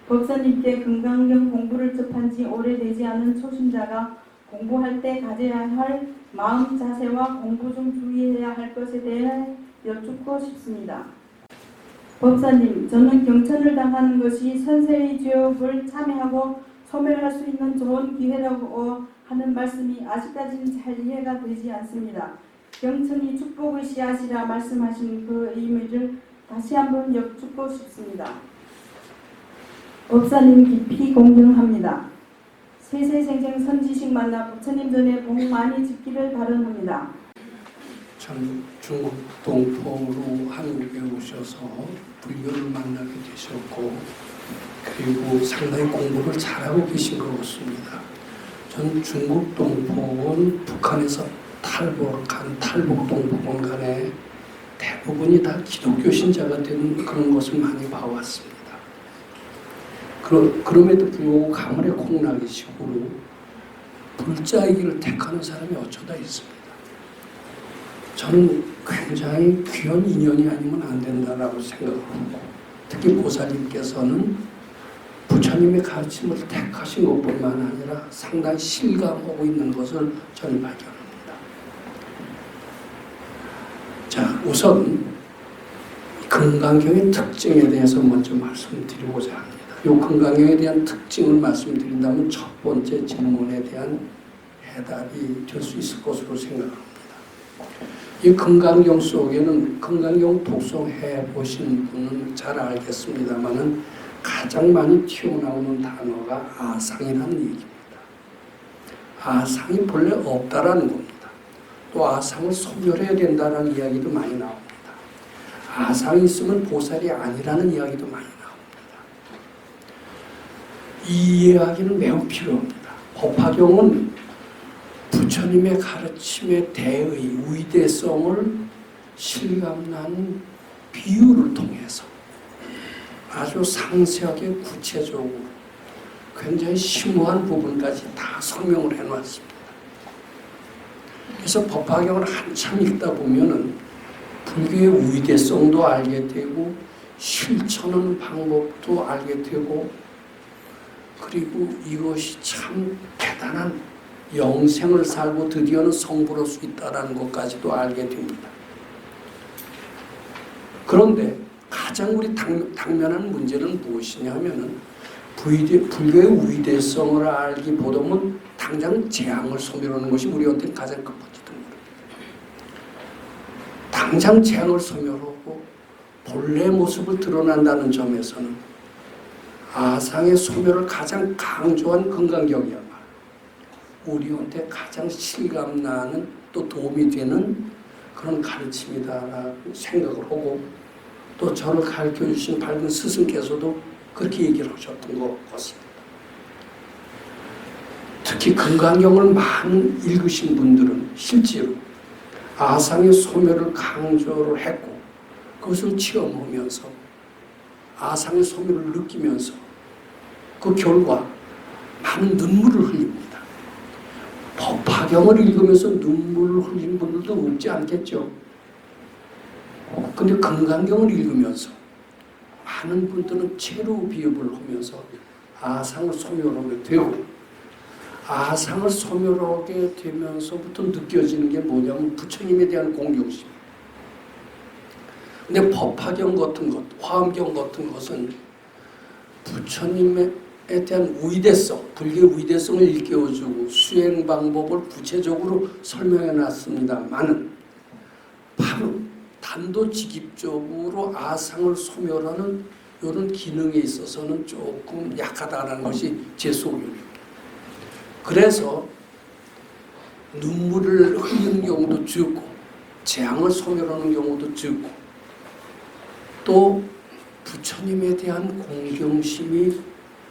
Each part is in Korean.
법사님께 금강경 공부를 접한 지 오래되지 않은 초심자가 공부할 때 가져야 할 마음 자세와 공부 중 주의해야 할 것에 대해 여쭙고 싶습니다. 법사님, 저는 경천을 당하는 것이 선세의 죄업을 참여하고 소멸할 수 있는 좋은 기회라고 하는 말씀이 아직까지는 잘 이해가 되지 않습니다. 경천이 축복의 씨앗이라 말씀하신 그 의미를 다시 한번 여쭙고 싶습니다. 법사님 깊이 공경합니다. 세세생생 선지식 만나 부처님 전에 복 많이 짓기를 바랍니다. 전 중국 동포로 한국에 오셔서 불교를 만나게 되셨고 그리고 상당히 공부를 잘하고 계신 것 같습니다. 전 중국 동포는 북한에서 탈북한 탈북 동포군 간에 대부분이 다 기독교 신자가 된 그런 것을 많이 봐왔습니다. 그럼에도 불구하고 가문의 콩나기 식으로 불자의 길을 택하는 사람이 어쩌다 있습니다. 저는 굉장히 귀한 인연이 아니면 안 된다라고 생각하고 특히 보살님께서는 부처님의 가르침을 택하신 것뿐만 아니라 상당히 실감하고 있는 것을 저는 발견합니다. 자, 우선 금강경의 특징에 대해서 먼저 말씀드리고자 합니다. 이 금강경에 대한 특징을 말씀드린다면 첫 번째 질문에 대한 해답이 될 수 있을 것으로 생각합니다. 이 금강경 속에는 금강경 독송해 보신 분은 잘 알겠습니다만은 가장 많이 튀어나오는 단어가 아상이라는 얘기입니다. 아상이 본래 없다라는 겁니다. 또 아상을 소멸해야 된다라는 이야기도 많이 나옵니다. 아상이 있으면 보살이 아니라는 이야기도 많이 나옵니다. 이 이야기는 매우 필요합니다. 법화경은 부처님의 가르침에 대의 위대성을 실감나는 비유를 통해서 아주 상세하게 구체적으로 굉장히 심오한 부분까지 다 설명을 해놨습니다. 그래서 법화경을 한참 읽다 보면은 불교의 위대성도 알게 되고 실천하는 방법도 알게 되고 그리고 이것이 참 대단한 영생을 살고 드디어는 성불할 수 있다는 것까지도 알게 됩니다. 그런데 가장 우리 당면한 문제는 무엇이냐면은 불교의 위대성을 알기보다는 당장 재앙을 소멸하는 것이 우리한테 가장 첫 번째 동물입니다. 당장 재앙을 소멸하고 본래 모습을 드러난다는 점에서는 아상의 소멸을 가장 강조한 금강경이야말로 우리한테 가장 실감나는 또 도움이 되는 그런 가르침이다라고 생각을 하고 또 저를 가르쳐 주신 밝은 스승께서도 그렇게 얘기를 하셨던 것 같습니다. 특히 금강경을 많이 읽으신 분들은 실제로 아상의 소멸을 강조를 했고 그것을 체험하면서 아상의 소멸을 느끼면서 그 결과 많은 눈물을 흘립니다. 법화경을 읽으면서 눈물을 흘리는 분들도 없지 않겠죠. 근데 금강경을 읽으면서 많은 분들은 체로 비읍을 하면서 아상을 소멸하게 되고 아상을 소멸하게 되면서부터 느껴지는 게 뭐냐면 부처님에 대한 공경심. 근데 법화경 같은 것, 화엄경 같은 것은 부처님에 대한 위대성, 불교의 위대성을 일깨워주고 수행 방법을 구체적으로 설명해 놨습니다만은 바로 단도직입적으로 아상을 소멸하는 이런 기능에 있어서는 조금 약하다는 것이 제 소견입니다. 그래서 눈물을 흘리는 경우도 적고 재앙을 소멸하는 경우도 적고 또 부처님에 대한 공경심이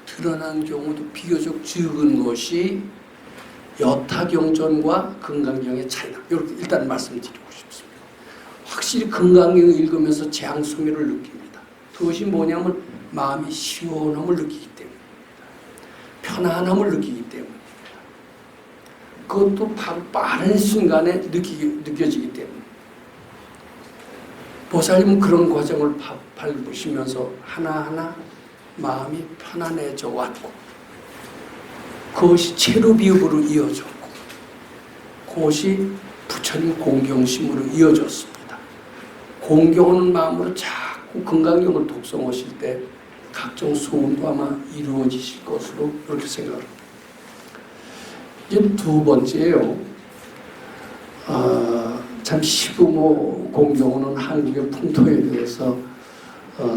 드러난 경우도 비교적 적은 것이 여타경전과 금강경의 차이다. 이렇게 일단 말씀드리고 싶습니다. 확실히 금강경을 읽으면서 재앙 소멸을 느낍니다. 그것이 뭐냐면 마음이 시원함을 느끼기 때문입니다. 편안함을 느끼기 때문입니다. 그것도 바로 빠른 순간에 느껴지기 때문입니다. 보살님은 그런 과정을 밟으시면서 하나하나 마음이 편안해져 왔고 그것이 체류비읍으로 이어졌고 그것이 부처님 공경심으로 이어졌습니다. 공경하는 마음으로 자꾸 금강경을 독송하실 때 각종 소원도 아마 이루어지실 것으로 그렇게 생각합니다. 이제 두 번째요. 참 시부모 공경하는 한국의 풍토에 대해서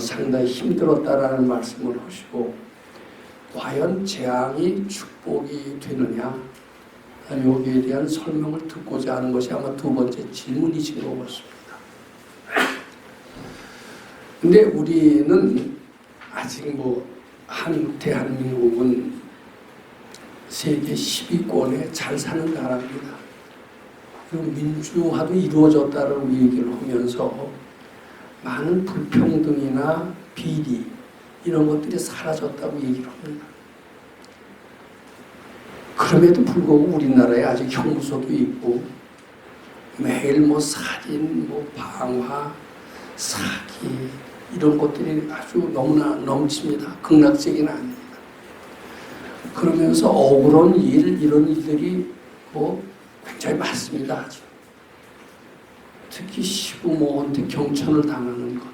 상당히 힘들었다라는 말씀을 하시고 과연 재앙이 축복이 되느냐 여기에 대한 설명을 듣고자 하는 것이 아마 두 번째 질문이신 것 같습니다. 근데 우리는 아직 대한민국은 세계 10위권에 잘 사는 나라입니다. 그리고 민주화도 이루어졌다는 얘기를 하면서 많은 불평등이나 비리 이런 것들이 사라졌다고 얘기를 합니다. 그럼에도 불구하고 우리나라에 아직 형무소도 있고 매일 살인, 방화, 사기 이런 것들이 아주 너무나 넘칩니다. 극락적인 아닙니다. 그러면서 억울한 이런 일들이 굉장히 많습니다. 아직. 특히 시부모한테 경천을 당하는 것.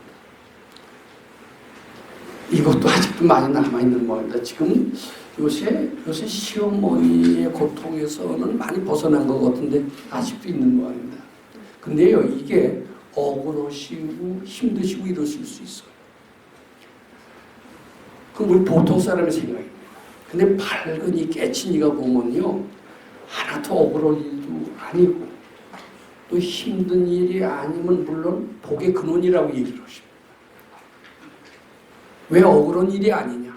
이것도 아직도 많이 남아있는 모양입니다. 지금 요새 시어머니의 고통에서는 많이 벗어난 것 같은데 아직도 있는 모양입니다. 근데요, 이게 억울하시고 힘드시고 이러실 수 있어요. 그럼 우리 보통 사람의 생각입니다. 근데 밝은 이 깨친 이가 보면요, 하나도 억울한 일도 아니고 또 힘든 일이 아니면 물론 복의 근원이라고 얘기를 하십니다. 왜 억울한 일이 아니냐?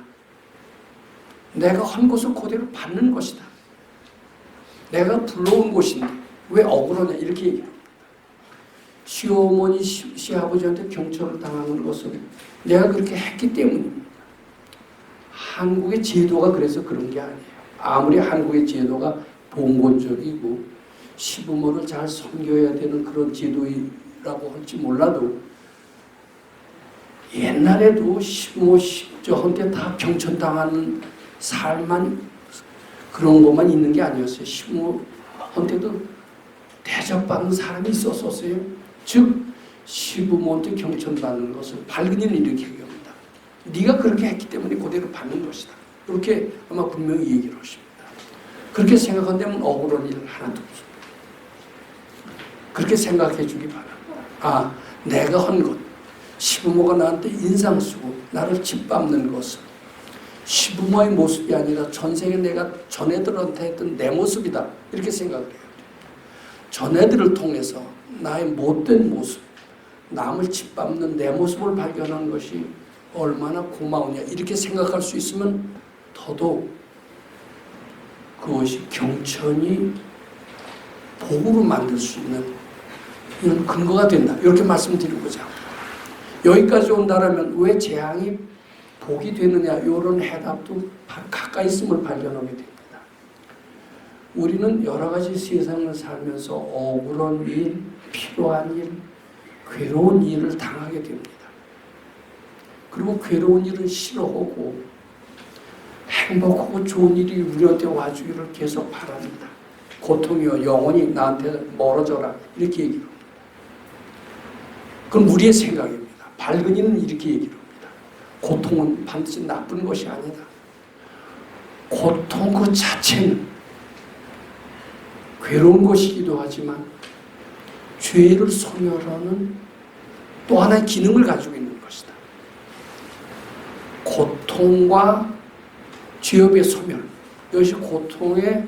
내가 한 것을 그대로 받는 것이다. 내가 불러온 곳인데 왜 억울하냐 이렇게 얘기합니다. 시어머니, 시아버지한테 경찰을 당하는 것은 내가 그렇게 했기 때문입니다. 한국의 제도가 그래서 그런 게 아니에요. 아무리 한국의 제도가 봉건적이고 시부모를 잘 섬겨야 되는 그런 제도라고 할지 몰라도 옛날에도 시부모, 저한테 다 경천당하는 삶만 그런 것만 있는 게 아니었어요. 시부모한테도 대접받는 사람이 있었어요. 즉 시부모한테 경천받는 것을 밝은이는 이렇게 얘기합니다. 네가 그렇게 했기 때문에 그대로 받는 것이다. 이렇게 아마 분명히 얘기를 하십니다. 그렇게 생각한다면 억울한 일 하나도 없습니다. 그렇게 생각해 주기 바랍니다. 내가 한 것, 시부모가 나한테 인상 쓰고 나를 짓밟는 것은 시부모의 모습이 아니라 전생에 내가 전애들한테 했던 내 모습이다. 이렇게 생각을 해요. 전애들을 통해서 나의 못된 모습, 남을 짓밟는 내 모습을 발견한 것이 얼마나 고마우냐 이렇게 생각할 수 있으면 더더욱 그것이 경천이 복으로 만들 수 있는 이런 근거가 된다. 이렇게 말씀드리고자 합니다. 여기까지 온다라면 왜 재앙이 복이 되느냐 이런 해답도 가까이 있음을 발견하게 됩니다. 우리는 여러 가지 세상을 살면서 억울한 일, 필요한 일, 괴로운 일을 당하게 됩니다. 그리고 괴로운 일은 싫어하고 행복하고 좋은 일이 우리한테 와주기를 계속 바랍니다. 고통이여 영원히 나한테 멀어져라 이렇게 얘기를 합니다. 그건 우리의 생각입니다. 밝은이는 이렇게 얘기를 합니다. 고통은 반드시 나쁜 것이 아니다. 고통 그 자체는 괴로운 것이기도 하지만 죄를 소멸하는 또 하나의 기능을 가지고 있는 것이다. 고통과 죄업의 소멸, 이것이 고통의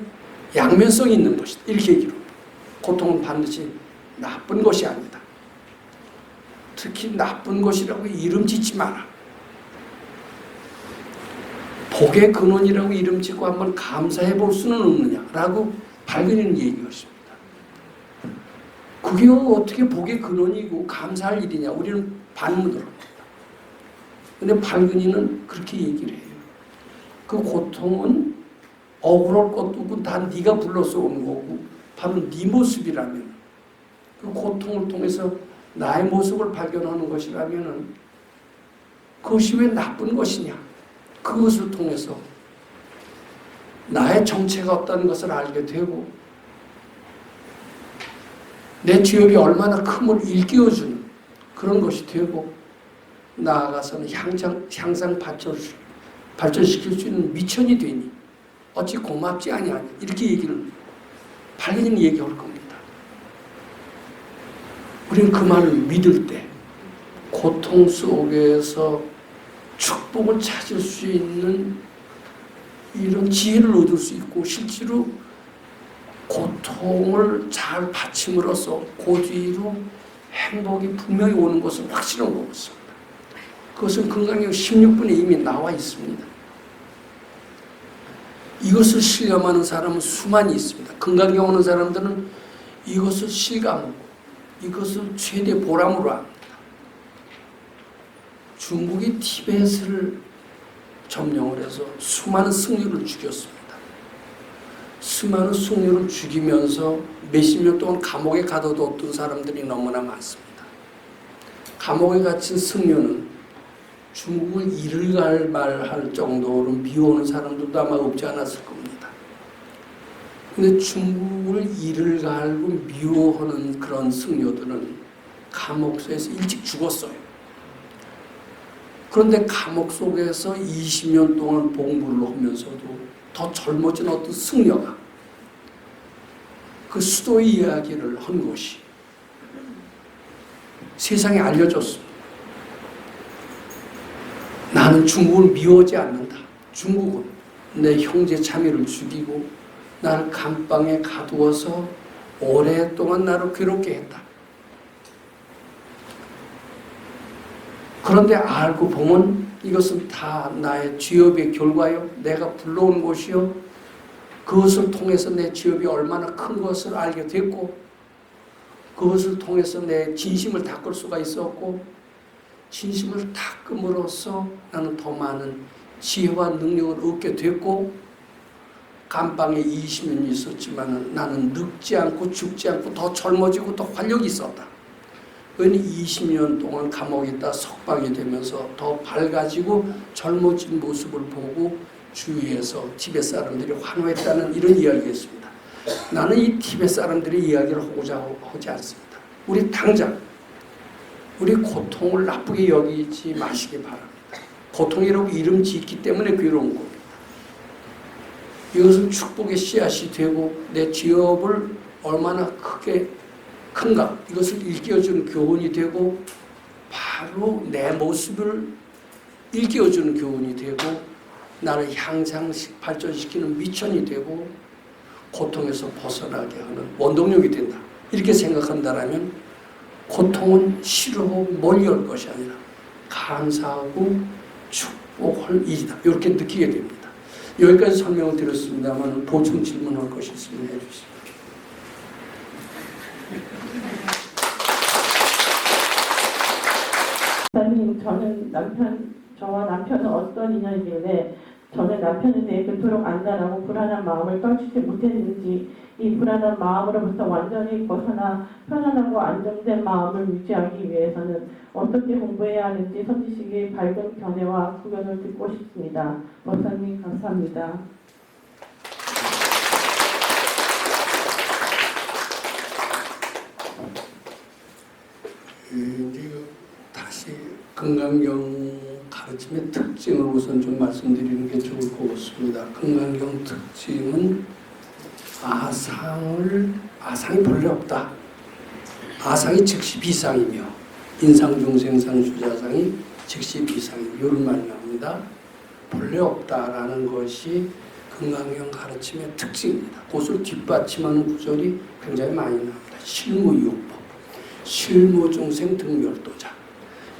양면성이 있는 것이다. 이렇게 얘기를 합니다. 고통은 반드시 나쁜 것이 아니다. 특히 나쁜 것이라고 이름 짓지 마라. 복의 근원이라고 이름 짓고 한번 감사해 볼 수는 없느냐라고 밝은이는 얘기했습니다. 그게 어떻게 복의 근원이고 감사할 일이냐 우리는 반문을 합니다. 그런데 밝은이는 그렇게 얘기를 해요. 그 고통은 억울할 것도 없고 다 네가 불러서 온 거고 바로 네 모습이라면 그 고통을 통해서 나의 모습을 발견하는 것이라면 그것이 왜 나쁜 것이냐 그것을 통해서 나의 정체가 없다는 것을 알게 되고 내 죄업이 얼마나 큼을 일깨워주는 그런 것이 되고 나아가서는 향상 발전시킬 수 있는 미천이 되니 어찌 고맙지 아니하냐 이렇게 발견이 얘기할 겁니다. 우리는 그 말을 믿을 때 고통 속에서 축복을 찾을 수 있는 이런 지혜를 얻을 수 있고 실제로 고통을 잘 받침으로써 그 뒤로 행복이 분명히 오는 것은 확실한 것입니다. 그것은 금강경 16분에 이미 나와 있습니다. 이것을 실감하는 사람은 수많이 있습니다. 금강경 오는 사람들은 이것을 실감하고 이것을 최대 보람으로 합니다. 중국이 티벳을 점령을 해서 수많은 승려를 죽였습니다. 수많은 승려를 죽이면서 몇십 년 동안 감옥에 가둬뒀던 사람들이 너무나 많습니다. 감옥에 갇힌 승려는 중국을 이를 갈망할 정도로 미워하는 사람들도 아마 없지 않았을 겁니다. 근데 중국을 이를 갈고 미워하는 그런 승려들은 감옥소에서 일찍 죽었어요. 그런데 감옥 속에서 20년 동안 봉부를 하면서도 더 젊어진 어떤 승려가 그 수도의 이야기를 한 것이 세상에 알려졌습니다. 나는 중국을 미워하지 않는다. 중국은 내 형제 자매를 죽이고 나를 감방에 가두어서 오랫동안 나를 괴롭게 했다. 그런데 알고 보면 이것은 다 나의 죄업의 결과요. 내가 불러온 것이요. 그것을 통해서 내 죄업이 얼마나 큰 것을 알게 됐고 그것을 통해서 내 진심을 닦을 수가 있었고 진심을 닦음으로써 나는 더 많은 지혜와 능력을 얻게 됐고 감방에 20년이 있었지만 나는 늙지 않고 죽지 않고 더 젊어지고 더 활력이 있었다. 그러니 20년 동안 감옥에 있다 석방이 되면서 더 밝아지고 젊어진 모습을 보고 주위에서 티벳 사람들이 환호했다는 이런 이야기였습니다. 나는 이 티벳 사람들의 이야기를 하고자 하지 않습니다. 우리 당장 우리 고통을 나쁘게 여기지 마시기 바랍니다. 고통이라고 이름 짓기 때문에 괴로운 겁니다. 이것은 축복의 씨앗이 되고 내 죄업을 얼마나 큰가 이것을 일깨워주는 교훈이 되고 바로 내 모습을 일깨워주는 교훈이 되고 나를 향상 발전시키는 미천이 되고 고통에서 벗어나게 하는 원동력이 된다. 이렇게 생각한다면 고통은 싫어하고 멀리할 것이 아니라 감사하고 축복할 일이다. 이렇게 느끼게 됩니다. 여기까지 설명을 드렸습니다만 보충 질문할 것이 있으면 해주십시오. 목사님, 저와 남편은 어떤 인연이길래 저는 남편에 대해 그토록 안달하고 불안한 마음을 떨치지 못했는지 이 불안한 마음으로부터 완전히 벗어나 편안하고 안정된 마음을 유지하기 위해서는 어떻게 공부해야 하는지 선지식의 밝은 견해와 구견을 듣고 싶습니다. 목사님 감사합니다. 이제 다시 금강경 가르침의 특징을 우선 좀 말씀드리는 게 좋을 것 같습니다. 금강경 특징은 아상이 본래 없다. 아상이 즉시 비상이며 인상중생상주자상이 즉시 비상이며 이런 말이 나옵니다. 본래 없다라는 것이 금강경 가르침의 특징입니다. 그것을 뒷받침하는 구절이 굉장히 많이 나옵니다. 실무유법, 실무중생 등멸도자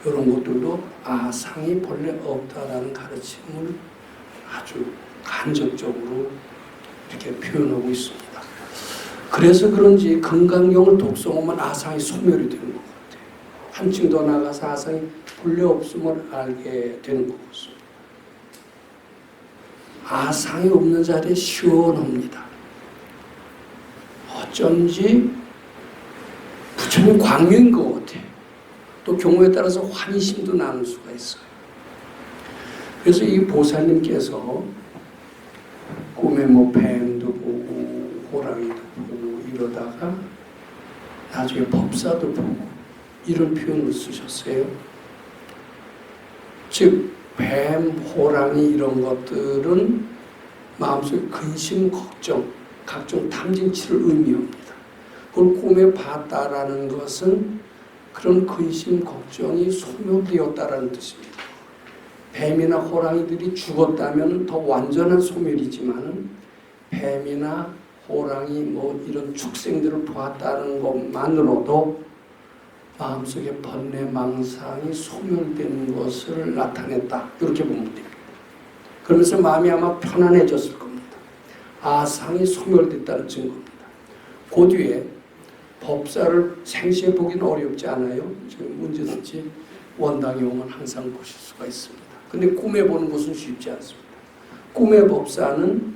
이런 것들도 아상이 본래 없다라는 가르침을 아주 간접적으로 이렇게 표현하고 있습니다. 그래서 그런지 금강경을 독송하면 아상이 소멸이 되는 것 같아요. 한층 더 나가서 아상이 본래 없음을 알게 되는 것 같습니다. 아상이 없는 자리에 시원합니다. 어쩐지 부처님 광명인 것 같아요. 또 경우에 따라서 환희심도 나눌 수가 있어요. 그래서 이 보살님께서 꿈에 뭐 뱀도 보고 호랑이도 보고 이러다가 나중에 법사도 보고 이런 표현을 쓰셨어요. 즉 뱀, 호랑이 이런 것들은 마음속에 근심, 걱정, 각종 탐진치를 의미합니다. 그걸 꿈에 봤다라는 것은 그런 근심, 걱정이 소멸되었다라는 뜻입니다. 뱀이나 호랑이들이 죽었다면 더 완전한 소멸이지만 뱀이나 호랑이 뭐 이런 축생들을 보았다는 것만으로도 마음속에 번뇌, 망상이 소멸되는 것을 나타냈다. 이렇게 보면 됩니다. 그러면서 마음이 아마 편안해졌을 겁니다. 아상이 소멸됐다는 증거입니다. 그 뒤에 법사를 생시에 보기는 어렵지 않아요. 지금 문제든지 원당에 오면 항상 보실 수가 있습니다. 근데 꿈에 보는 것은 쉽지 않습니다. 꿈의 법사는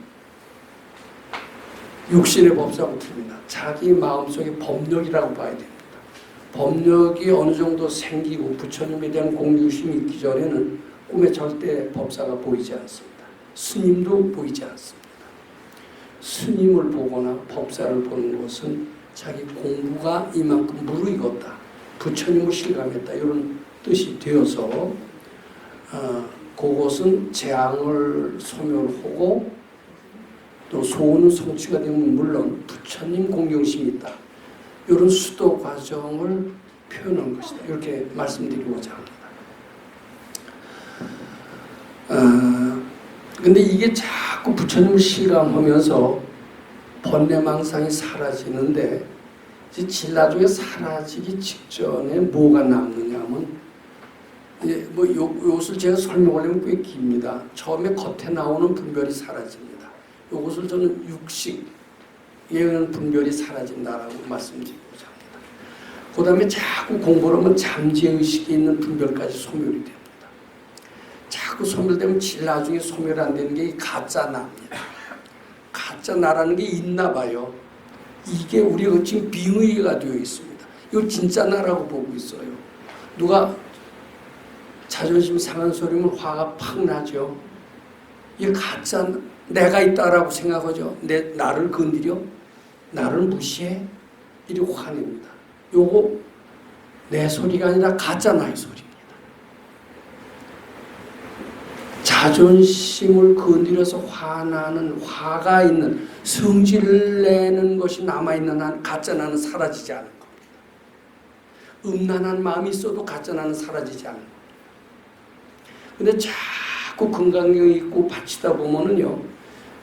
육신의 법사부터입니다. 자기 마음속의 법력이라고 봐야 됩니다. 법력이 어느 정도 생기고 부처님에 대한 공유심이 있기 전에는 꿈에 절대 법사가 보이지 않습니다. 스님도 보이지 않습니다. 스님을 보거나 법사를 보는 것은 자기 공부가 이만큼 무르익었다. 부처님을 실감했다. 이런 뜻이 되어서 그것은 재앙을 소멸하고 또 소원은 성취가 되면 물론 부처님 공경심이 있다. 이런 수도 과정을 표현한 것이다. 이렇게 말씀드리고자 합니다. 근데 이게 자꾸 부처님을 실감하면서 번뇌망상이 사라지는데 이제 진라중에 사라지기 직전에 뭐가 남느냐면 뭐 이것을 제가 설명하려면 꽤 깁니다. 처음에 겉에 나오는 분별이 사라집니다. 이것을 저는 육식 예는 분별이 사라진다라고 말씀드리고자 합니다. 그 다음에 자꾸 공부를 하면 잠재의식이 있는 분별까지 소멸이 됩니다. 자꾸 소멸되면 진라중에 소멸 안 되는 게 가짜 나입니다. 가짜 나라는 게 있나 봐요. 이게 우리가 지금 빙의가 되어 있습니다. 이거 진짜 나라고 보고 있어요. 누가 자존심 상한 소리면 화가 팍 나죠. 이게 가짜 내가 있다라고 생각하죠. 나를 건드려? 나를 무시해? 이렇게 화냅니다. 요거 내 소리가 아니라 가짜 나의 소리입니다. 자존심을 건드려서 화나는 화가 있는 성질을 내는 것이 남아있는 한 가짜 나는 사라지지 않을 겁니다. 음란한 마음이 있어도 가짜 나는 사라지지 않을 겁니다. 근데 자꾸 건강경 있고 바치다 보면은요,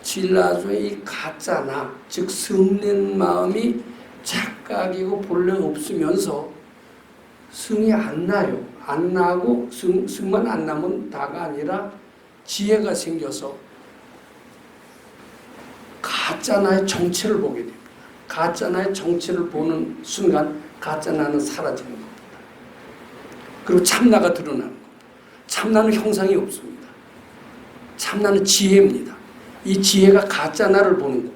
진라중에 이 가짜나, 즉 성낸 마음이 착각이고 본래 없으면서 성이 안 나요. 안 나고 성만 안 나면 다가 아니라 지혜가 생겨서 가짜나의 정체를 보게 됩니다. 가짜나의 정체를 보는 순간 가짜나는 사라지는 겁니다. 그리고 참나가 드러나는 겁니다. 참나는 형상이 없습니다. 참나는 지혜입니다. 이 지혜가 가짜나를 보는 겁니다.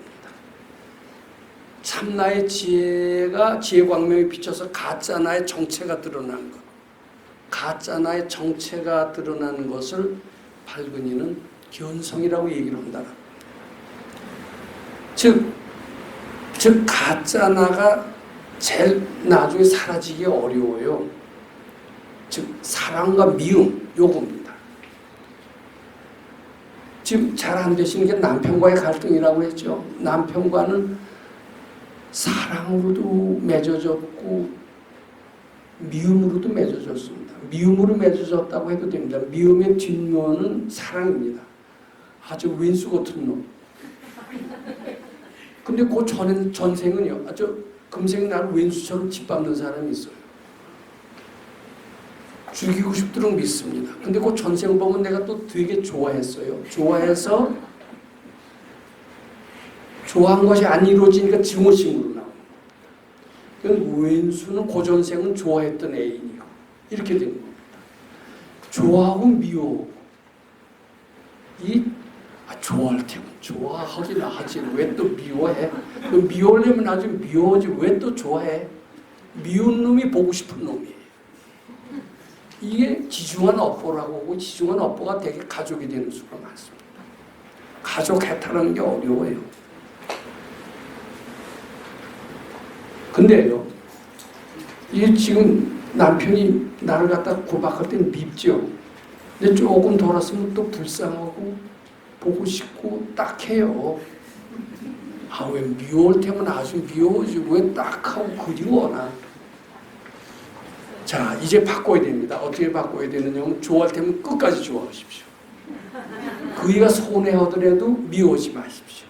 참나의 지혜가 지혜 광명에 비춰서 가짜나의 정체가 드러나는 것. 가짜나의 정체가 드러나는 것을 발근이는 견성이라고 얘기를 한다. 즉 가짜나가 제일 나중에 사라지기 어려워요. 즉 사랑과 미움 요겁니다. 지금 잘 안 되시는 게 남편과의 갈등이라고 했죠. 남편과는 사랑으로도 맺어졌고 미움으로도 맺어졌습니다. 미움으로 맺어졌다고 해도 됩니다. 미움의 뒷면은 사랑입니다. 아주 왼수 같은 놈. 근데 그 전생은요, 아주 금생 나를 왼수처럼 짓밟는 사람이 있어요. 죽이고 싶도록 믿습니다. 근데 그 전생 보면 내가 또 되게 좋아했어요. 좋아해서 좋아한 것이 안 이루어지니까 증오심으로 나옵니다. 그러니까 왼수는 그 전생은 좋아했던 애인이고 이렇게 된 겁니다. 좋아하고 미워하고 좋아할 테면 좋아하긴 하지 왜 또 미워해? 미워하려면 아주 미워하지 왜 또 좋아해? 미운 놈이 보고 싶은 놈이에요. 이게 지중한 업보라고 하고 지중한 업보가 되게 가족이 되는 수가 많습니다. 가족 해탈하는 게 어려워요. 근데요, 이게 지금 남편이 나를 갖다 구박할 때는 밉죠. 근데 조금 돌았으면 또 불쌍하고 보고 싶고 딱해요. 아, 왜 미워할 때면 아주 미워지고 왜 딱하고 그리워나. 자, 이제 바꿔야 됩니다. 어떻게 바꿔야 되느냐면 좋아할 때면 끝까지 좋아하십시오. 그이가 서운해하더라도 미워하지 마십시오.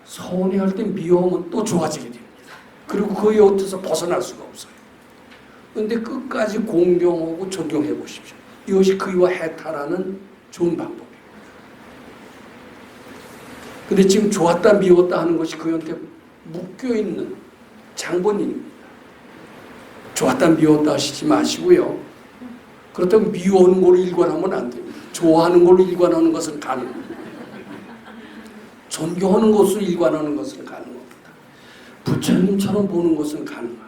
서운해할 때 미워하면 또 좋아지게 됩니다. 그리고 그의 곁에서 벗어날 수가 없어요. 그런데 끝까지 공경하고 존경해 보십시오. 이것이 그이와 해탈하는 좋은 방법이에요. 근데 지금 좋았다 미웠다 하는 것이 그한테 묶여있는 장본인입니다. 좋았다 미웠다 하시지 마시고요. 그렇다고 미워하는 걸로 일관하면 안 됩니다. 좋아하는 걸로 일관하는 것은 가능합니다. 존경하는 것으로 일관하는 것은 가능합니다. 부처님처럼 보는 것은 가능합니다.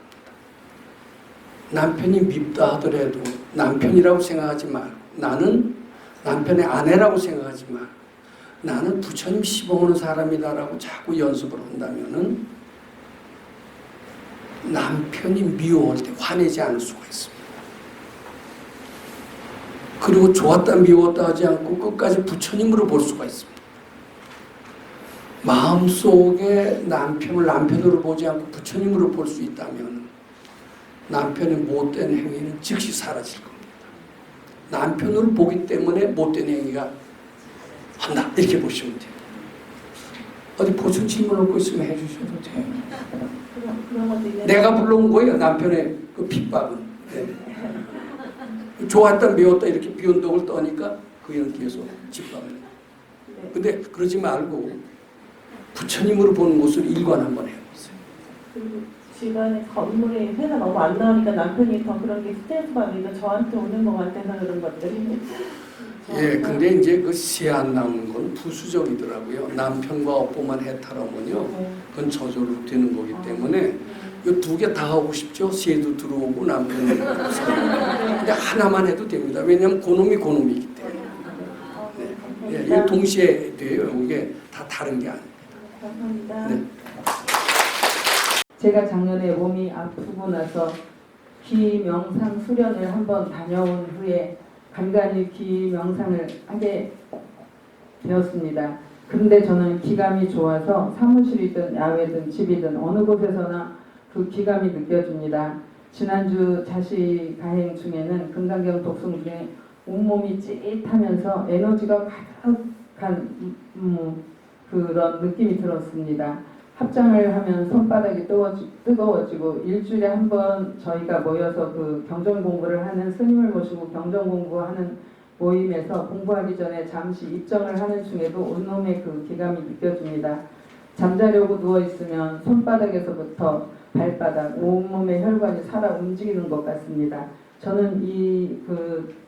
남편이 밉다 하더라도 남편이라고 생각하지 말고 나는 남편의 아내라고 생각하지 말고 나는 부처님 시봉하는 사람이다라고 자꾸 연습을 한다면은 남편이 미워할 때 화내지 않을 수가 있습니다. 그리고 좋았다 미웠다 하지 않고 끝까지 부처님으로 볼 수가 있습니다. 마음속에 남편을 남편으로 보지 않고 부처님으로 볼 수 있다면 남편의 못된 행위는 즉시 사라질 겁니다. 남편을 보기 때문에 못된 행위가 한다 이렇게 보시면 돼요. 어디 보충 질문 올 거 있으면 해주셔도 돼요. 그런 것도 있는데 내가 불러온 거예요. 남편의 그 핍박은. 네. 좋았다 미웠다 이렇게 비운덕을 떠니까 그는 계속 짓밟아요. 근데 그러지 말고 부처님으로 보는 것을 일관 한번 해보세요. 그리고 집안에 건물에 회가 너무 안 나오니까 남편이 더 그런 게 스트레스 받으니까 저한테 오는 것 같아서 그런 것들이. 예, 근데 이제 그 새 안 나오는 건 부수적이더라고요. 남편과 업보만 해탈하면요, 그건 저절로 되는 거기 때문에 이 두 개 다 하고 싶죠. 새도 들어오고 남편도 근데 하나만 해도 됩니다. 왜냐하면 그놈이 그놈이기 때문에. 네. 예, 이게 동시에 돼요. 이게 다 다른 게 아닙니다. 감사합니다. 네. 제가 작년에 몸이 아프고 나서 귀 명상 수련을 한번 다녀온 후에 간간히 귀 명상을 하게 되었습니다. 근데 저는 기감이 좋아서 사무실이든 야외든 집이든 어느 곳에서나 그 기감이 느껴집니다. 지난주 자시 가행 중에는 금강경 독송 중에 온몸이 찌릿하면서 에너지가 가득한 그런 느낌이 들었습니다. 합장을 하면 손바닥이 뜨거워지고 일주일에 한 번 저희가 모여서 그 경전 공부를 하는 스님을 모시고 경전 공부하는 모임에서 공부하기 전에 잠시 입정을 하는 중에도 온몸에 그 기감이 느껴집니다. 잠자려고 누워 있으면 손바닥에서부터 발바닥, 온몸의 혈관이 살아 움직이는 것 같습니다. 저는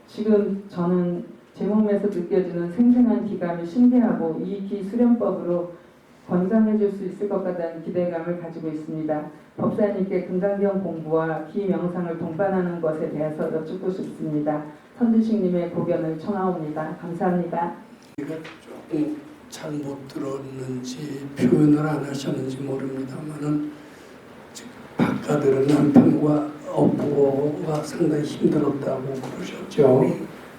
지금 저는 제 몸에서 느껴지는 생생한 기감이 신기하고 이 기 수련법으로 권장해줄 수 있을 것 같다는 기대감을 가지고 있습니다. 법사님께 금강경 공부와 기 명상을 동반하는 것에 대해서 여쭙고 싶습니다. 선지식님의 고견을 청하옵니다. 감사합니다. 조금 잘못 들었는지 표현을 안 하셨는지 모릅니다만은 박가들은 남편과 업보가 상당히 힘들었다고 그러셨죠.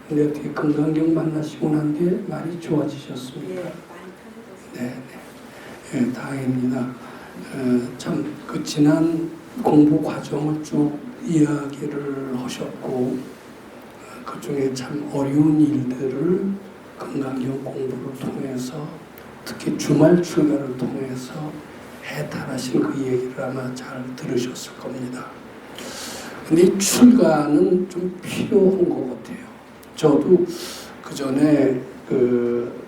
근데 어떻게 금강경 만나시고 난 뒤에 많이 좋아지셨습니까? 네. 예, 다행입니다. 참 그 지난 공부 과정을 쭉 이야기를 하셨고 그 중에 참 어려운 일들을 금강경 공부를 통해서 특히 주말 출가를 통해서 해탈하신 그 얘기를 아마 잘 들으셨을 겁니다. 근데 이 출가는 좀 필요한 것 같아요. 저도 그 전에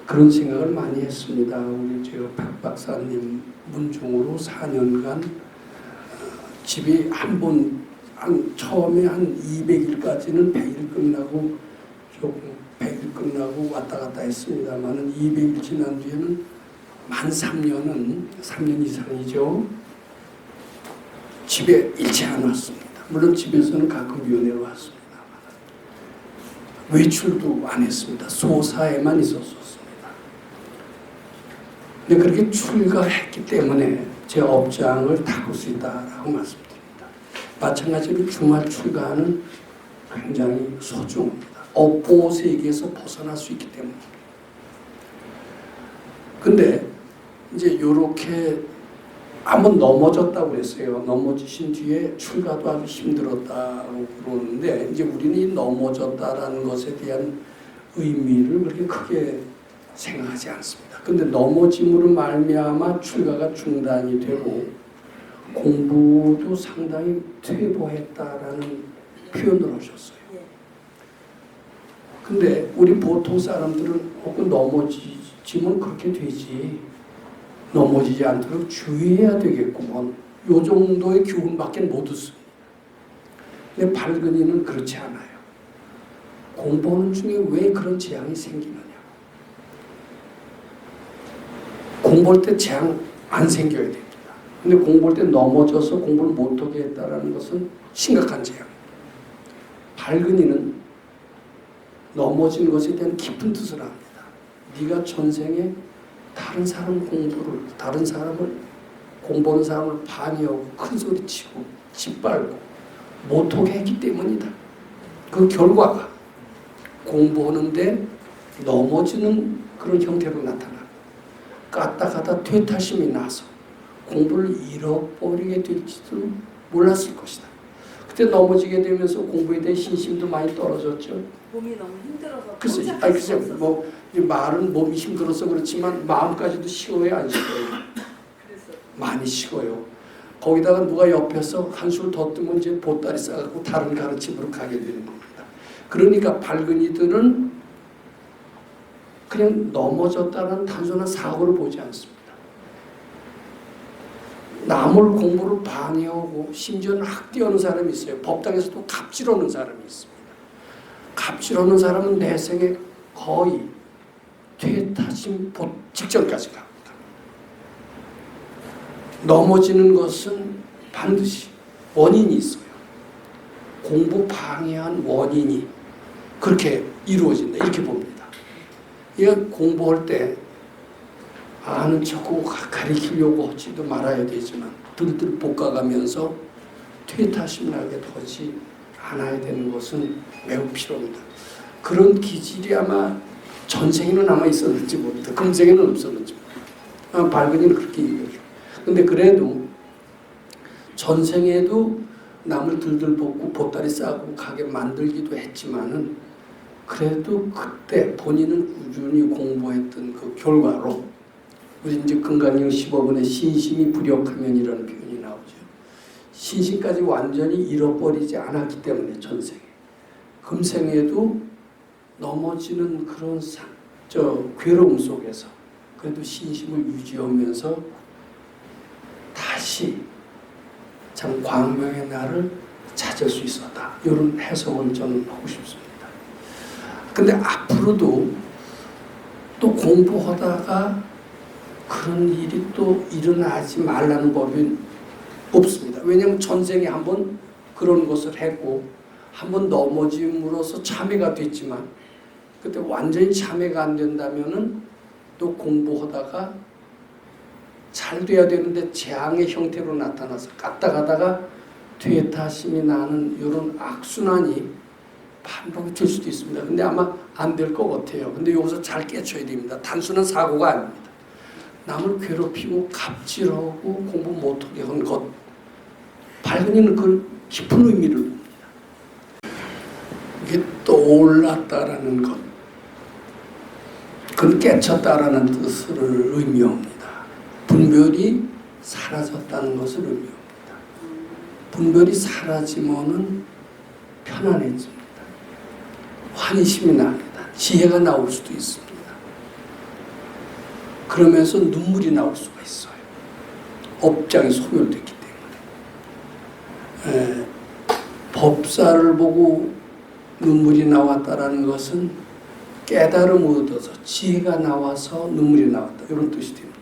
그런 생각을 많이 했습니다. 우리 저 박 박사님 문중으로 4년간 집이 처음에 한 200일까지는 100일 끝나고 조금 100일 끝나고 왔다 갔다 했습니다만은 200일 지난 뒤에는 만 3년 이상이죠. 집에 일체 안 왔습니다. 물론 집에서는 가끔 면회로 왔습니다. 외출도 안 했습니다. 소사에만 있었습니다. 근데 그렇게 출가했기 때문에 제 업장을 닦을 수 있다라고 말씀드립니다. 마찬가지로 주말 출가는 굉장히 소중합니다. 업보 세계에서 벗어날 수 있기 때문에. 근데 이제 이렇게 한번 넘어졌다고 했어요. 넘어지신 뒤에 출가도 아주 힘들었다고 그러는데 이제 우리는 이 넘어졌다라는 것에 대한 의미를 그렇게 크게 생각하지 않습니다. 근데 넘어짐으로 말미암아 출가가 중단이 되고 공부도 상당히 퇴보했다라는 표현을 하셨어요. 근데 우리 보통 사람들은 혹은 넘어지면 그렇게 되지, 넘어지지 않도록 주의해야 되겠구먼, 요 정도의 교훈밖에 못 얻습니다. 근데 발근이는 그렇지 않아요. 공부하는 중에 왜 그런 재앙이 생기느냐. 공부할 때 재앙 안 생겨야 됩니다. 근데 공부할 때 넘어져서 공부를 못하게 했다는 것은 심각한 재앙. 발근이는 넘어진 것에 대한 깊은 뜻을 합니다. 네가 전생에 다른 사람을 공부하는 사람을 방해하고 큰 소리치고 짓밟고 못하게 했기 때문이다. 그 결과가 공부하는데 넘어지는 그런 형태로 나타나 까딱하다 퇴타심이 나서 공부를 잃어버리게 될지도 몰랐을 것이다. 그때 넘어지게 되면서 공부에 대한 신심도 많이 떨어졌죠. 몸이 너무 힘들어서 글쎄 뭐 말은 몸이 힘들어서 그렇지만 마음까지도 식어요, 안 식어요? 많이 식어요. 거기다가 누가 옆에서 한술 더 뜨면 이제 보따리 싸갖고 다른 가르침으로 가게 되는 겁니다. 그러니까 발근이들은 그냥 넘어졌다는 단순한 사고를 보지 않습니다. 남을 공부를 방해하고 심지어는 학대하는 사람이 있어요. 법당에서도 갑질하는 사람이 있습니다. 갑질하는 사람은 내 생에 거의 퇴타심 직전까지 갑니다. 넘어지는 것은 반드시 원인이 있어요. 공부 방해한 원인이 그렇게 이루어진다, 이렇게 봅니다. 이거 공부할 때 아는 척하고 가리키려고 하지도 말아야 되지만 들들 볶아가면서 퇴타심 나게 하지 않아야 되는 것은 매우 필요합니다. 그런 기질이 아마 전생에는 아마 있었는지 모릅니다. 금생에는 없었는지 모릅니다. 발근이는 그렇게 얘기해요. 근데 그래도 전생에도 남을 들들 볶고 보따리 싸고 가게 만들기도 했지만은 그래도 그때 본인은 꾸준히 공부했던 그 결과로 우리 이제 금강경 15번에 신심이 부력하면이라는 표현이 나오죠. 신심까지 완전히 잃어버리지 않았기 때문에 전생에 금생에도 넘어지는 그런 괴로움 속에서 그래도 신심을 유지하면서 다시 참 광명의 날을 찾을 수 있었다. 이런 해석을 저는 하고 싶습니다. 근데 앞으로도 또 공부하다가 그런 일이 또 일어나지 말라는 법이 없습니다. 왜냐하면 전생에 한번 그런 것을 했고 한번 넘어짐으로써 참회가 됐지만 그때 완전히 참회가 안 된다면은 또 공부하다가 잘 돼야 되는데 재앙의 형태로 나타나서 까딱하다가 퇴타심이 나는 이런 악순환이 반복이 될 수도 있습니다. 근데 아마 안 될 것 같아요. 근데 여기서 잘 깨쳐야 됩니다. 단순한 사고가 아닙니다. 남을 괴롭히고 갑질하고 공부 못하게 한 것, 발근이는 그 깊은 의미를 봅니다. 이게 떠올랐다라는 것, 그건 깨쳤다라는 뜻을 의미합니다. 분별이 사라졌다는 것을 의미합니다. 분별이 사라지면은 편안해집니다. 환희심이 납니다. 지혜가 나올 수도 있습니다. 그러면서 눈물이 나올 수가 있어요. 업장이 소멸됐기 때문에. 법사를 보고 눈물이 나왔다라는 것은 깨달음을 얻어서 지혜가 나와서 눈물이 나왔다, 이런 뜻이 됩니다.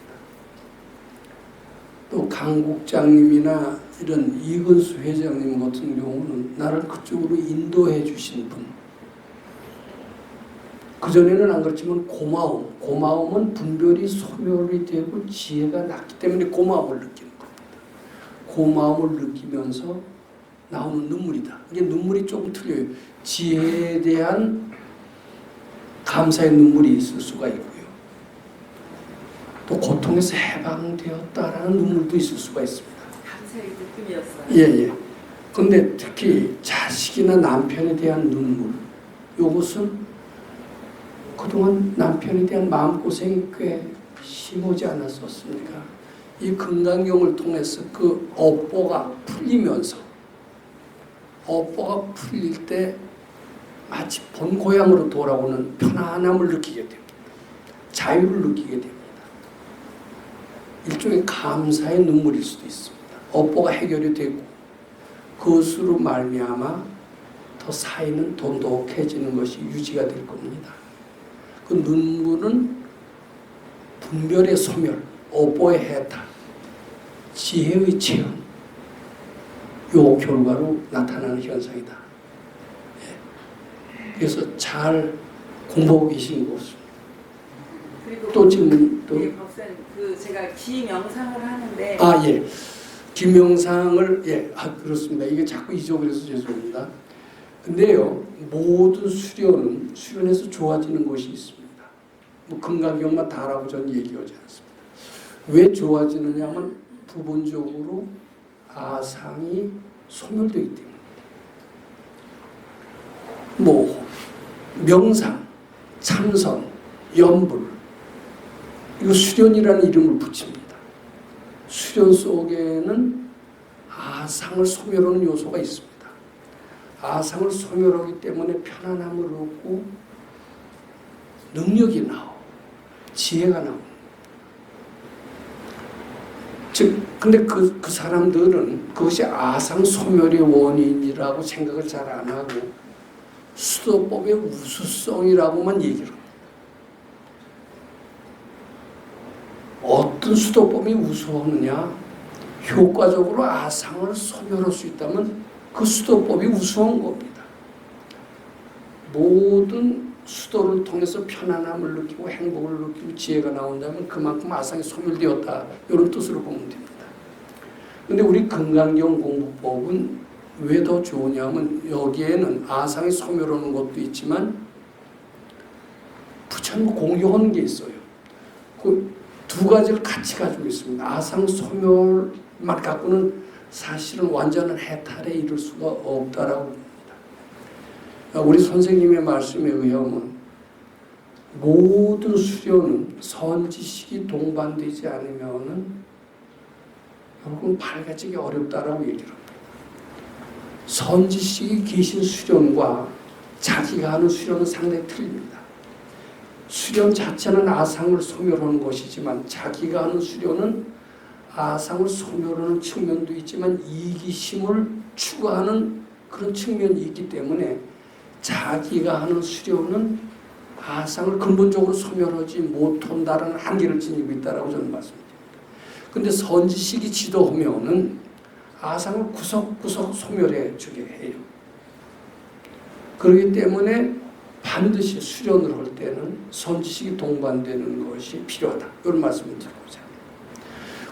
또 강국장님이나 이런 이근수 회장님 같은 경우는 나를 그쪽으로 인도해 주신 분, 그전에는 안 그렇지만 고마움은 분별이 소멸이 되고 지혜가 낮기 때문에 고마움을 느끼는 겁니다. 고마움을 느끼면서 나오는 눈물이다. 이게 눈물이 조금 틀려요. 지혜에 대한 감사의 눈물이 있을 수가 있고요. 또 고통에서 해방되었다라는 눈물도 있을 수가 있습니다. 감사의 느낌이었어요. 예. 그런데 특히 자식이나 남편에 대한 눈물, 이것은 그동안 남편에 대한 마음고생이 꽤 심하지 않았었습니까? 이 금강경을 통해서 그 업보가 풀리면서 업보가 풀릴 때 마치 본 고향으로 돌아오는 편안함을 느끼게 됩니다. 자유를 느끼게 됩니다. 일종의 감사의 눈물일 수도 있습니다. 업보가 해결이 되고 그것으로 말미암아 더 사이는 돈독해지는 것이 유지가 될 겁니다. 그 눈물은 분별의 소멸, 업보의 해탈, 지혜의 체험, 요 결과로 나타나는 현상이다. 그래서 잘 공부하고 계신 것 같습니다. 그리고 또 질문 또. 예, 박사님, 제가 기명상을 하는데 예. 김영상을 그렇습니다. 이게 자꾸 잊어버려서 죄송합니다. 근데요, 모든 수련에서 좋아지는 것이 있습니다. 뭐 금강경만 다라고 저는 얘기하지 않습니다. 왜 좋아지느냐면 부분적으로 아상이 소멸되기 때문입니다. 뭐 명상, 참선, 연불, 이거 수련이라는 이름을 붙입니다. 수련 속에는 아상을 소멸하는 요소가 있습니다. 아상을 소멸하기 때문에 편안함을 얻고 능력이 나오고 지혜가 나옵니다. 근데 그 사람들은 그것이 아상 소멸의 원인이라고 생각을 잘 안 하고 수도법의 우수성이라고만 얘기를 합니다. 어떤 수도법이 우수하느냐? 효과적으로 아상을 소멸할 수 있다면 그 수도법이 우수한 겁니다. 모든 수도를 통해서 편안함을 느끼고 행복을 느끼고 지혜가 나온다면 그만큼 아상이 소멸되었다. 이런 뜻으로 보면 됩니다. 그런데 우리 금강경 공부법은 왜 더 좋으냐면 여기에는 아상이 소멸하는 것도 있지만 부처님 공유하는 게 있어요. 그 두 가지를 같이 가지고 있습니다. 아상 소멸만 갖고는 사실은 완전한 해탈에 이를 수가 없다라고 봅니다. 우리 선생님의 말씀에 의하면 모든 수련은 선지식이 동반되지 않으면은 결국은 밝아지기 어렵다라고 얘기를 합니다. 선지식이 계신 수련과 자기가 하는 수련은 상당히 틀립니다. 수련 자체는 아상을 소멸하는 것이지만 자기가 하는 수련은 아상을 소멸하는 측면도 있지만 이기심을 추구하는 그런 측면이 있기 때문에 자기가 하는 수련은 아상을 근본적으로 소멸하지 못한다는 한계를 지니고 있다고 저는 말씀드립니다. 그런데 선지식이 지도하면은 아상을 구석구석 소멸해 주게 해요. 그렇기 때문에 반드시 수련을 할 때는 선지식이 동반되는 것이 필요하다. 이런 말씀을 드리고자 합니다.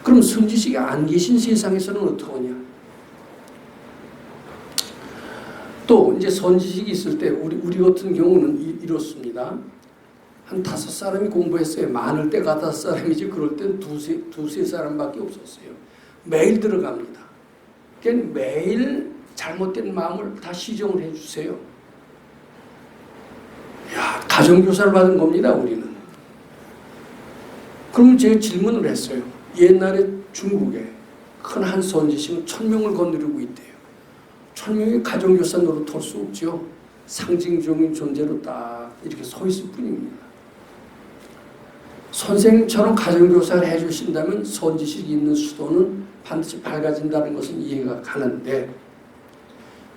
그럼 선지식이 안 계신 세상에서는 어떻게 하냐? 또 이제 선지식이 있을 때 우리 같은 경우는 이렇습니다. 한 5사람이 공부했어요. 많을 때 5사람이지 그럴 땐 두세 사람밖에 없었어요. 매일 들어갑니다. 그러니까 매일 잘못된 마음을 다 시정을 해주세요. 가정교사를 받은 겁니다, 우리는. 그러면 제가 질문을 했어요. 옛날에 중국에 큰 한 선지식은 1000명을 거느리고 있대요. 1000명이 가정교사 노릇할 수 없죠. 상징적인 존재로 딱 이렇게 서 있을 뿐입니다. 선생님처럼 가정교사를 해주신다면 선지식이 있는 수도는 반드시 밝아진다는 것은 이해가 가는데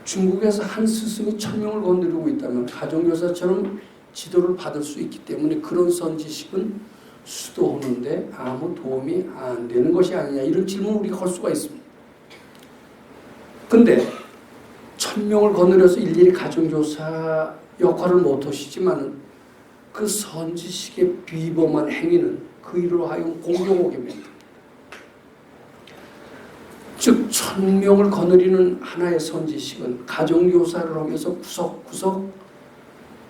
중국에서 한 스승이 1000명을 거느리고 있다면 가정교사처럼 지도를 받을 수 있기 때문에 그런 선지식은 수도하는데 아무 도움이 안 되는 것이 아니냐 이런 질문을 우리가 할 수가 있습니다. 근데 1000명을 거느려서 일일이 가정교사 역할을 못 하시지만 그 선지식의 비범한 행위는 그 이로 하여금 공경하게 만듭니다. 즉 1000명을 거느리는 하나의 선지식은 가정교사를 하면서 구석구석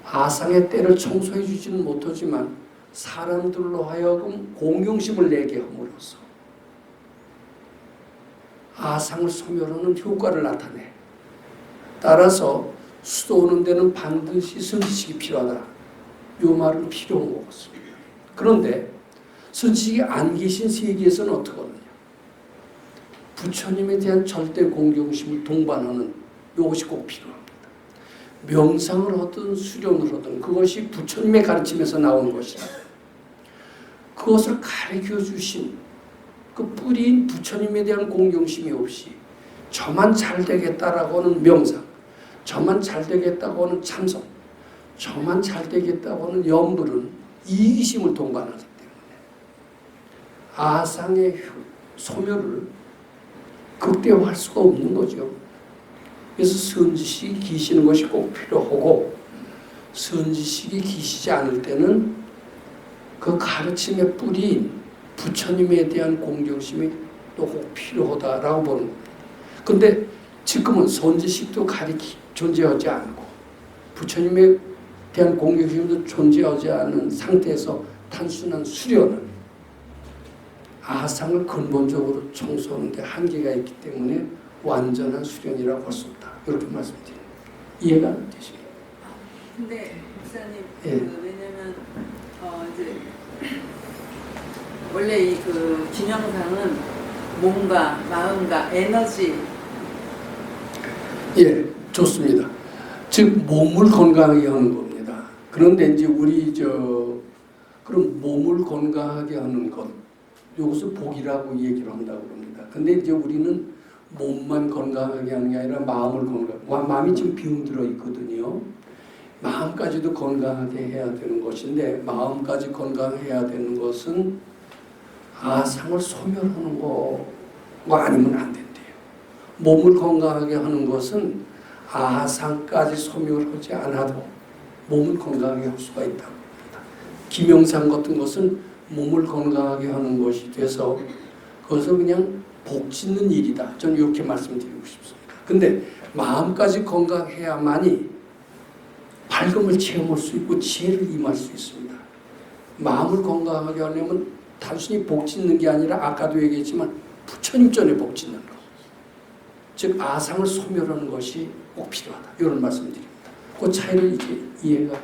아상의 때를 청소해 주지는 못하지만 사람들로 하여금 공경심을 내게 함으로써 아상을 소멸하는 효과를 나타내. 따라서 수도하는 데는 반드시 선지식이 필요하다. 이 말은 필요한 것같습니다. 그런데 선지식이 안 계신 세계에서는 어떻게 하느냐. 부처님에 대한 절대 공경심을 동반하는 이것이 꼭 필요합니다. 명상을 하든 수련을 하든 그것이 부처님의 가르침에서 나오는 것이다. 그것을 가르쳐 주신 그 뿌리인 부처님에 대한 공경심이 없이 저만 잘 되겠다라고 하는 명상, 저만 잘 되겠다고 하는 참선, 저만 잘 되겠다고 하는 염불은 이기심을 동반하기 때문에 아상의 소멸을 극대화할 수가 없는 거죠. 그래서 선지식이 기시는 것이 꼭 필요하고 선지식이 기시지 않을 때는 그 가르침의 뿌리인 부처님에 대한 공경심이 또 꼭 필요하다라고 보는 겁니다. 그런데 지금은 선지식도 존재하지 않고 부처님에 대한 공경심도 존재하지 않은 상태에서 단순한 수련은 아상을 근본적으로 청소하는 데 한계가 있기 때문에 완전한 수련이라고 할 수 없다. 이렇게 말씀드립니다. 이해가 되십니까? 근데 목사님 예. 왜냐면 이제 원래 이 그 기명상은 몸과 마음과 에너지 예, 좋습니다. 즉 몸을 건강하게 하는 겁니다. 그런데 이제 우리 그럼 몸을 건강하게 하는 것, 이것을 복이라고 얘기를 한다고 합니다. 근데 이제 우리는 몸만 건강하게 하는 게 아니라 마음을 마음이 지금 병들어 있거든요. 마음까지도 건강하게 해야 되는 것인데 마음까지 건강해야 되는 것은 아상을 소멸하는 거 아니면 안 된대요. 몸을 건강하게 하는 것은 아상까지 소멸하지 않아도 몸을 건강하게 할 수가 있다고 합니다. 기명상 같은 것은 몸을 건강하게 하는 것이 돼서 그것은 그냥 복 짓는 일이다. 저는 이렇게 말씀드리고 싶습니다. 근데 마음까지 건강해야만이 밝음을 체험할 수 있고 지혜를 임할 수 있습니다. 마음을 건강하게 하려면 단순히 복 짓는 게 아니라 아까도 얘기했지만 부처님 전에 복 짓는 것. 즉 아상을 소멸하는 것이 꼭 필요하다. 이런 말씀드립니다. 그 차이를 이제 이해가